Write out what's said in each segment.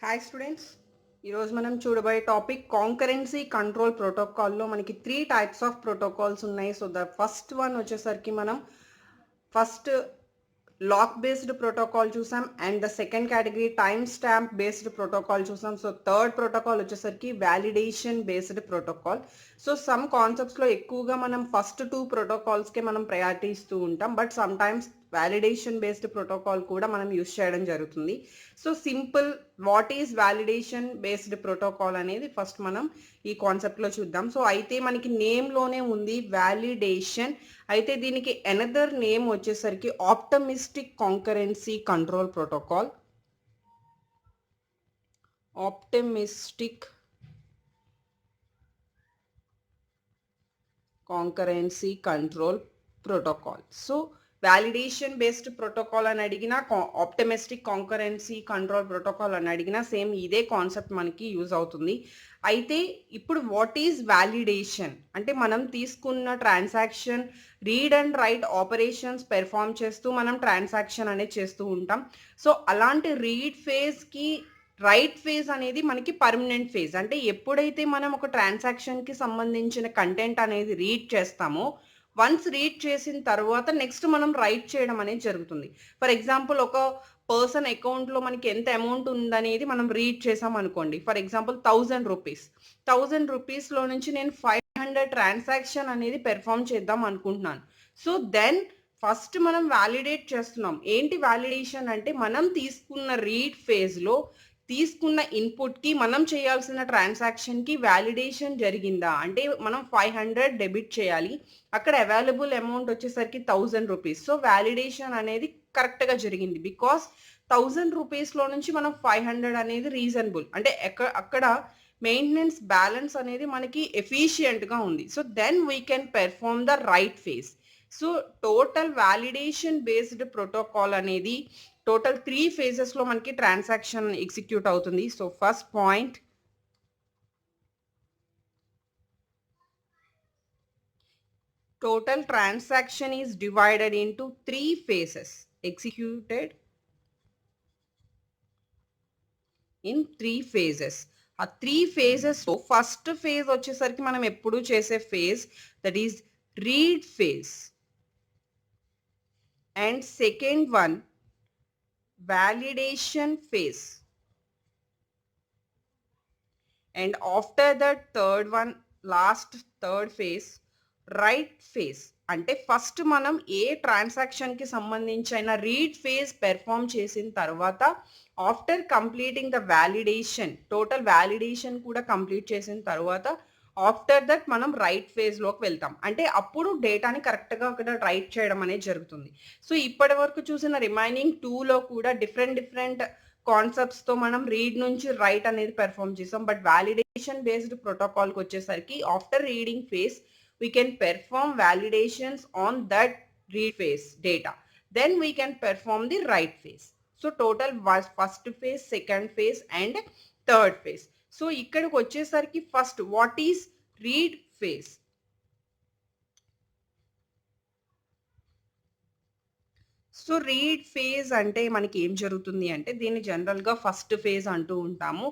Hi students, ఈరోజు మనం చూడబోయే టాపిక్ కాంకరెన్సీ కంట్రోల్ ప్రోటోకాల్లో మనకి 3 టైప్స్ ఆఫ్ ప్రోటోకాల్స్ ఉన్నాయి. సో ద ఫస్ట్ వన్ వచ్చేసరికి మనం ఫస్ట్ లాక్ బేస్డ్ ప్రోటోకాల్ చూసాం and the second category time stamp based protocol చూసాం. సో థర్డ్ ప్రోటోకాల్ వచ్చేసరికి validation based protocol. So some కాన్సెప్ట్స్లో ఎక్కువగా మనం ఫస్ట్ 2 ప్రోటోకాల్స్కే మనం ప్రయారిటీ ఇస్తూ ఉంటాం, but some times validation based protocol కూడా మనం యూస్ చేయడం జరుగుతుంది. So simple what is validation based protocol అనేది ఫస్ట్ మనం ఈ కాన్సెప్ట్లో చూద్దాం. సో అయితే మనకి నేమ్లోనే ఉంది వ్యాలిడేషన్, అయితే దీనికి అనదర్ నేమ్ వచ్చేసరికి optimistic concurrency control protocol. Optimistic concurrency control protocol. So validation based protocol అని అడిగినా, ఆప్టమిస్టిక్ కాంకరెన్సీ కంట్రోల్ ప్రోటోకాల్ అని అడిగినా సేమ్ ఇదే కాన్సెప్ట్ మనకి యూజ్ అవుతుంది. అయితే ఇప్పుడు వాట్ ఈజ్ వ్యాలిడేషన్ అంటే మనం తీసుకున్న transaction read and right operations perform చేస్తూ మనం ట్రాన్సాక్షన్ అనేది చేస్తూ ఉంటాం. సో అలాంటి రీడ్ ఫేజ్కి రైట్ ఫేజ్ అనేది మనకి పర్మనెంట్ ఫేజ్. అంటే ఎప్పుడైతే మనం ఒక ట్రాన్సాక్షన్కి సంబంధించిన కంటెంట్ అనేది రీడ్ చేస్తామో, వన్స్ రీడ్ చేసిన తర్వాత నెక్స్ట్ మనం రైట్ చేయడం అనేది జరుగుతుంది. ఫర్ ఎగ్జాంపుల్ ఒక పర్సన్ అకౌంట్లో మనకి ఎంత అమౌంట్ ఉందనేది మనం రీడ్ చేసాం అనుకోండి. For example 1000 rupees. 1000 రూపీస్లో నుంచి నేను 500 ట్రాన్సాక్షన్ అనేది పెర్ఫామ్ చేద్దాం అనుకుంటున్నాను. సో దెన్ ఫస్ట్ మనం వ్యాలిడేట్ చేస్తున్నాం. ఏంటి వ్యాలిడేషన్ అంటే మనం తీసుకున్న రీడ్ ఫేజ్లో తీసుకున్న ఇన్పుట్కి మనం చేయాల్సిన ట్రాన్సాక్షన్కి వ్యాలిడేషన్ జరిగిందా అంటే మనం 500 డెబిట్ చేయాలి, అక్కడ అవైలబుల్ అమౌంట్ వచ్చేసరికి 1000 రూపీస్. సో వ్యాలిడేషన్ అనేది కరెక్ట్గా జరిగింది బికాస్ 1000 రూపీస్లో నుంచి మనం 500 అనేది రీజనబుల్, అంటే అక్కడ మెయింటెనెన్స్ బ్యాలెన్స్ అనేది మనకి ఎఫిషియెంట్గా ఉంది. So then we can perform the write phase. So total validation based protocol అనేది టోటల్ 3 ఫేజెస్లో మనకి ట్రాన్సాక్షన్ ఎగ్జిక్యూట్ అవుతుంది. So first point, total transaction is divided into 3 phases, executed in 3 phases. ఆ 3 phases లో ఫస్ట్ ఫేజ్ వచ్చేసరికి మనం ఎప్పుడు చేసే phase that is read phase, and second one validation phase, and after that third one, last third phase, right phase. అంటే first మనం ఏ ట్రాన్సాక్షన్కి సంబంధించిన read phase perform చేసిన తర్వాత after completing the validation, total validation కూడా కంప్లీట్ చేసిన తర్వాత after that మనం right ఫేజ్లోకి వెళ్తాం. అంటే అప్పుడు డేటాని కరెక్ట్గా అక్కడ రైట్ చేయడం అనేది జరుగుతుంది. సో ఇప్పటి వరకు చూసిన రిమైనింగ్ 2లో కూడా డిఫరెంట్ కాన్సెప్ట్స్తో మనం రీడ్ నుంచి రైట్ అనేది పెర్ఫామ్ చేసాం. బట్ వ్యాలిడేషన్ బేస్డ్ ప్రోటోకాల్కి వచ్చేసరికి after reading phase we can perform validations on that read phase data. Then we can perform the write phase. So total was first phase, second phase and third phase. So ikkadiki vachesariki first what is read phase. So read phase అంటే మనకి ఏం జరుగుతుంది అంటే దీన్ని జనరల్గా first phase అంటూ ఉంటాము.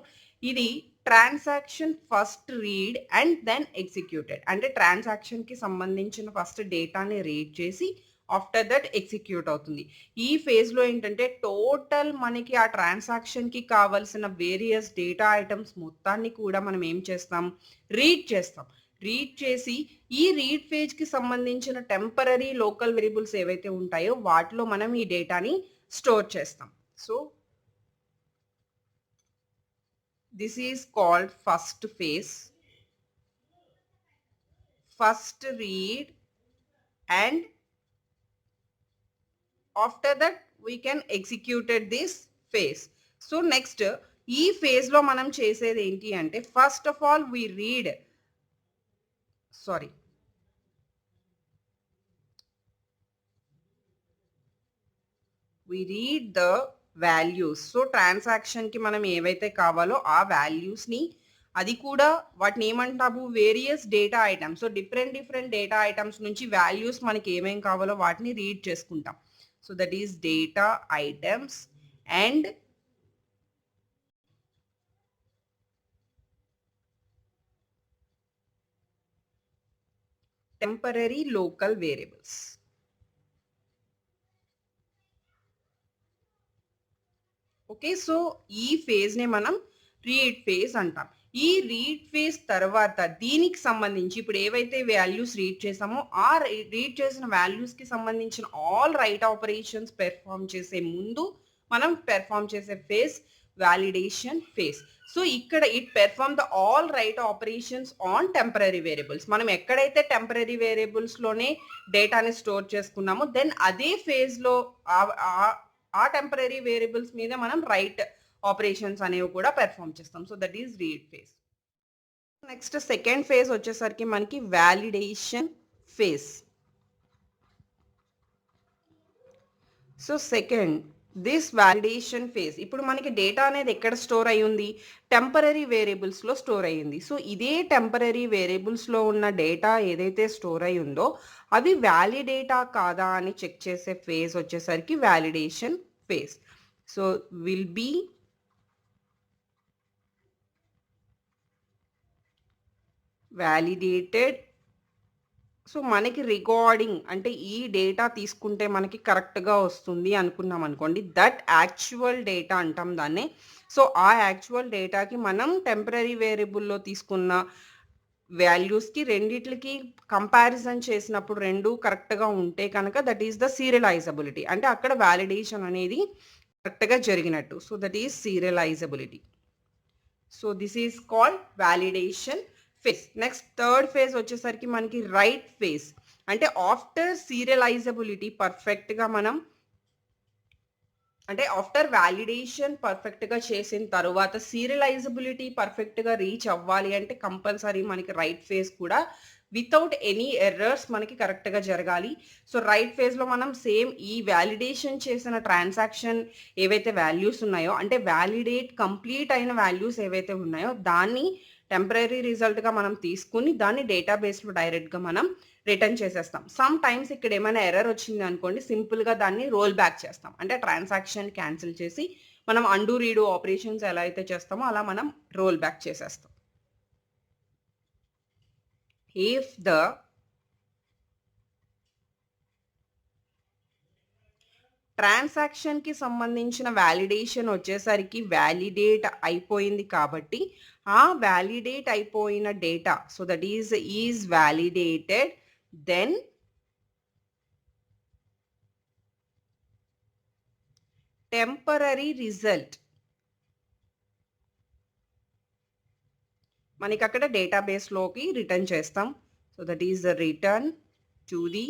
ఇది transaction first read and then executed, అంటే ట్రాన్సాక్షన్కి సంబంధించిన ఫస్ట్ డేటాని రీడ్ చేసి ఆఫ్టర్ దట్ ఎగ్జిక్యూట్ అవుతుంది. ఈ ఫేజ్లో ఏంటంటే టోటల్ మనకి ఆ ట్రాన్సాక్షన్కి కావాల్సిన వేరియస్ డేటా ఐటమ్స్ మొత్తాన్ని కూడా మనం ఏం చేస్తాం, రీడ్ చేస్తాం. రీడ్ చేసి ఈ రీడ్ ఫేజ్కి సంబంధించిన టెంపరరీ లోకల్ వేరియబుల్స్ ఏవైతే ఉంటాయో వాటిలో మనం ఈ డేటాని స్టోర్ చేస్తాం. So this is called first phase, first read and after that we can executed this phase. So next ఈ ఫేజ్లో మనం చేసేది ఏంటి అంటే first of all we read we read the values. So ట్రాన్సాక్షన్కి మనం ఏవైతే కావాలో ఆ వాల్యూస్ని, అది కూడా వాటిని ఏమంటాము various data items. So different data items నుంచి వాల్యూస్ మనకి ఏమేం కావాలో వాటిని రీడ్ చేసుకుంటాం. So that is data items and temporary local variables. Okay, so ఈ ఫేజ్నే మనం రీడ్ ఫేజ్ అంటాం. ఈ రీడ్ ఫేజ్ తర్వాత దీనికి సంబంధించి ఇప్పుడు ఏవైతే వాల్యూస్ రీడ్ చేసామో ఆ రీడ్ చేసిన వాల్యూస్కి సంబంధించిన ఆల్ రైట్ ఆపరేషన్స్ పెర్ఫామ్ చేసే ముందు మనం పెర్ఫామ్ చేసే ఫేజ్ వ్యాలిడేషన్ ఫేజ్. సో ఇక్కడ it perform the all right operations on temporary variables. మనం ఎక్కడైతే టెంపరరీ వేరియబుల్స్లోనే డేటాని స్టోర్ చేసుకున్నామో దెన్ అదే ఫేజ్లో ఆ టెంపరరీ వేరియబుల్స్ మీద మనం రైట్ ఆపరేషన్స్ అనేవి కూడా పెర్ఫామ్ చేస్తాం. So that is read phase. Next second phase వచ్చేసరికి మనకి validation phase. So second this validation phase, ఇప్పుడు మనకి డేటా అనేది ఎక్కడ స్టోర్ అయి ఉంది? టెంపరరీ వేరియబుల్స్లో స్టోర్ అయ్యింది. సో ఇదే టెంపరరీ వేరియబుల్స్లో ఉన్న డేటా ఏదైతే స్టోర్ అయి ఉందో అవి వ్యాలిడేటా కాదా అని చెక్ చేసే ఫేజ్ వచ్చేసరికి validation phase. So will be validated. So మనకి రికార్డింగ్ అంటే ఈ డేటా తీసుకుంటే మనకి కరెక్ట్గా వస్తుంది అనుకున్నాం అనుకోండి, దట్ యాక్చువల్ డేటా అంటాం దాన్ని. సో ఆ యాక్చువల్ డేటాకి మనం టెంపరరీ వేరియబుల్లో తీసుకున్న వాల్యూస్కి రెండిట్లకి కంపారిజన్ చేసినప్పుడు రెండు కరెక్ట్గా ఉంటే కనుక దట్ ఈస్ ద సీరియలైజబిలిటీ. అంటే అక్కడ వ్యాలిడేషన్ అనేది కరెక్ట్గా జరిగినట్టు. So that is serializability. So this is called validation phase. Next third phase వచ్చేసరికి మనకి రైట్ ఫేజ్. అంటే ఆఫ్టర్ సీరియలైజబిలిటీ పర్ఫెక్ట్గా మనం అంటే ఆఫ్టర్ వ్యాలిడేషన్ పర్ఫెక్ట్గా చేసిన తర్వాత సీరియలైజబిలిటీ పర్ఫెక్ట్గా రీచ్ అవ్వాలి అంటే కంపల్సరీ మనకి రైట్ ఫేజ్ కూడా వితౌట్ ఎనీ ఎర్రర్స్ మనకి కరెక్ట్గా జరగాలి. సో రైట్ ఫేజ్లో మనం సేమ్ ఈ వ్యాలిడేషన్ చేసిన ట్రాన్సాక్షన్ ఏవైతే వాల్యూస్ ఉన్నాయో అంటే వ్యాలిడేట్ కంప్లీట్ అయిన వాల్యూస్ ఏవైతే ఉన్నాయో దాన్ని టెంపరరీ రిజల్ట్గా మనం తీసుకుని దాన్ని డేటాబేస్లో డైరెక్ట్గా మనం రిటర్న్ చేసేస్తాం. సమ్ టైమ్స్ ఇక్కడ ఏమైనా ఎర్రర్ వచ్చింది అనుకోండి, సింపుల్గా దాన్ని రోల్ బ్యాక్ చేస్తాం. అంటే ట్రాన్సాక్షన్ క్యాన్సిల్ చేసి మనం అండూ రీడో ఆపరేషన్స్ ఎలా అయితే చేస్తామో అలా మనం రోల్ బ్యాక్ చేసేస్తాం. ఇఫ్ ద ట్రాన్సాక్షన్కి సంబంధించిన వ్యాలిడేషన్ వచ్చేసరికి వ్యాలిడేట్ అయిపోయింది కాబట్టి ఆ వ్యాలిడేట్ అయిపోయిన data so that is validated, then temporary result మనకి అక్కడ డేటాబేస్లోకి రిటర్న్ చేస్తాం. So that is the return to the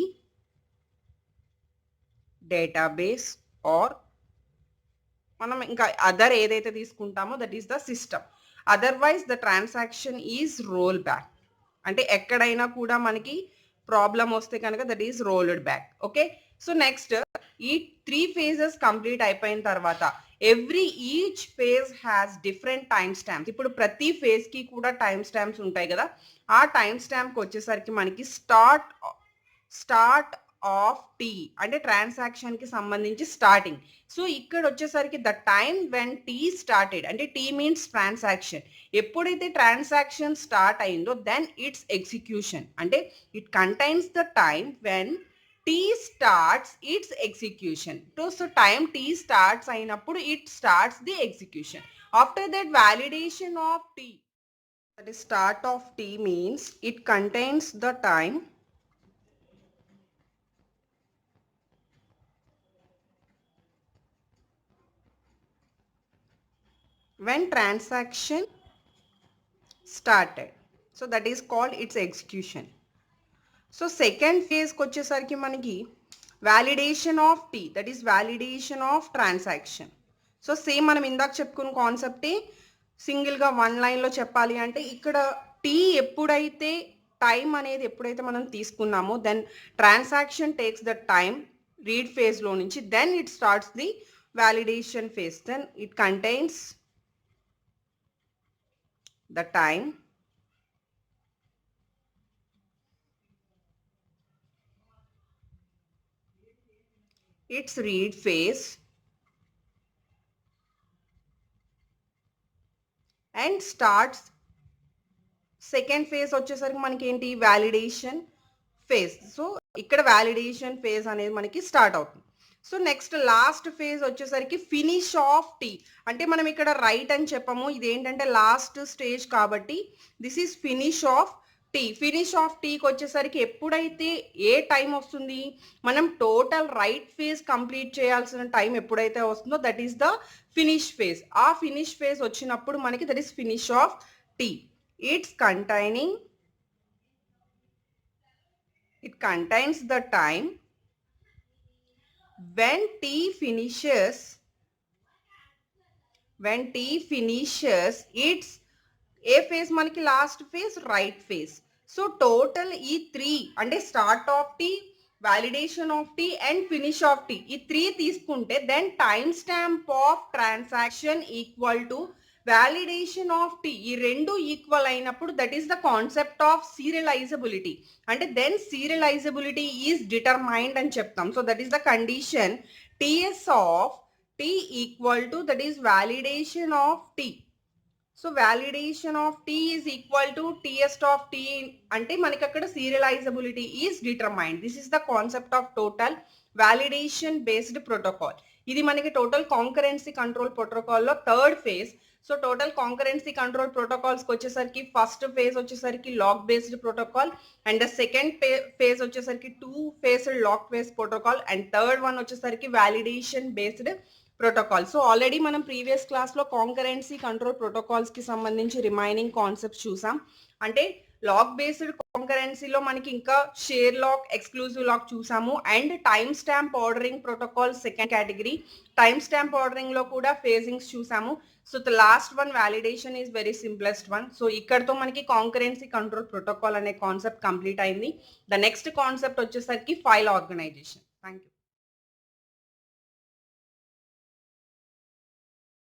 database or మనం ఇంకా అదర్ ఏదైతే తీసుకుంటామో that is the system. Otherwise the transaction is roll back. అంటే ఎక్కడైనా కూడా మనకి ప్రాబ్లం వస్తే కనుక that is rolled back. Okay, so next ఈ 3 phases కంప్లీట్ అయిపోయిన తర్వాత each phase has different time stamps. ఇప్పుడు ప్రతి ఫేజ్కి కూడా టైమ్ స్టాంప్స్ ఉంటాయి కదా, ఆ టైమ్ స్టాంప్కి వచ్చేసరికి మనకి స్టార్ట్ ఆఫ్ టీ అంటే ట్రాన్సాక్షన్కి సంబంధించి స్టార్టింగ్. సో ఇక్కడ వచ్చేసరికి the time when T started అంటే టీ మీన్స్ ట్రాన్సాక్షన్. ఎప్పుడైతే ట్రాన్సాక్షన్ స్టార్ట్ అయిందో దెన్ ఇట్స్ ఎగ్జిక్యూషన్. అంటే it contains the time when T starts its execution. So time T starts అయినప్పుడు it starts the execution. After that validation of T, that is start of t means it contains the time when transaction started. So that is called its execution. So second phase కి వచ్చేసరికి మనకి validation of t, that is validation of transaction. So same మనం ఇందాక చెప్పుకున్న కాన్సెప్టే సింగిల్గా one లైన్లో చెప్పాలి అంటే ఇక్కడ టీ ఎప్పుడైతే టైం అనేది ఎప్పుడైతే మనం తీసుకున్నామో then transaction takes the time read ఫేజ్లో నుంచి, then it starts the validation phase. Then it contains the time its read phase and starts second phase వచ్చేసరికి మనకి ఏంటి వ్యాలిడేషన్ ఫేజ్. సో ఇక్కడ వాలిడేషన్ ఫేజ్ అనేది మనకి స్టార్ట్ అవుతుంది. సో నెక్స్ట్ లాస్ట్ ఫేజ్ వచ్చేసరికి ఫినిష్ ఆఫ్ టీ. అంటే మనం ఇక్కడ రైట్ అని చెప్పము, ఇదేంటంటే లాస్ట్ స్టేజ్ కాబట్టి this is finish of T. Finish of టీకి వచ్చేసరికి ఎప్పుడైతే ఏ టైం వస్తుంది, మనం టోటల్ రైట్ ఫేజ్ కంప్లీట్ చేయాల్సిన టైం ఎప్పుడైతే వస్తుందో that is the finish phase. ఆ ఫినిష్ ఫేజ్ వచ్చినప్పుడు మనకి that is finish of T. It's containing, it contains the time when tea finishes its a phase మనకి last phase write phase. So total ఈ 3 అంటే start of T, validation of T and finish of T, ఈ 3 తీసుకుంటే then time stamp of transaction equal to validation of T. ఈ రెండు equal అయినప్పుడు that is the concept of serializability. అంటే then serializability is determined అని చెప్తాం. So that is the condition TS of T equal to that is validation of T. So validation of T is equal to TS of T అంటే మనకి అక్కడ serializability is determined. This is the concept of total validation based protocol. ఇది మనకి total concurrency control ప్రోటోకాల్లో third phase. So total concurrency control ప్రోటోకాల్స్కి వచ్చేసరికి first phase వచ్చేసరికి lock based protocol and the second phase వచ్చేసరికి 2 phased lock based protocol and third one వచ్చేసరికి validation based protocol. So already మనం previous క్లాస్లో concurrency control ప్రోటోకాల్స్కి సంబంధించి remaining concepts చూసాం. అంటే లాక్ బేస్డ్ కాంకరెన్సీలో మనకి ఇంకా షేర్ లాక్, ఎక్స్క్లూజివ్ లాక్ చూసాము and time stamp ordering protocol second category. Time stamp ఆర్డరింగ్లో కూడా ఫేజింగ్స్ చూసాము. So the last one validation is very simplest one. So ఇక్కడతో మనకి కాంకరెన్సీ కంట్రోల్ ప్రోటోకాల్ అనే కాన్సెప్ట్ కంప్లీట్ అయింది. ద నెక్స్ట్ కాన్సెప్ట్ వచ్చేసరికి file organization. Thank you.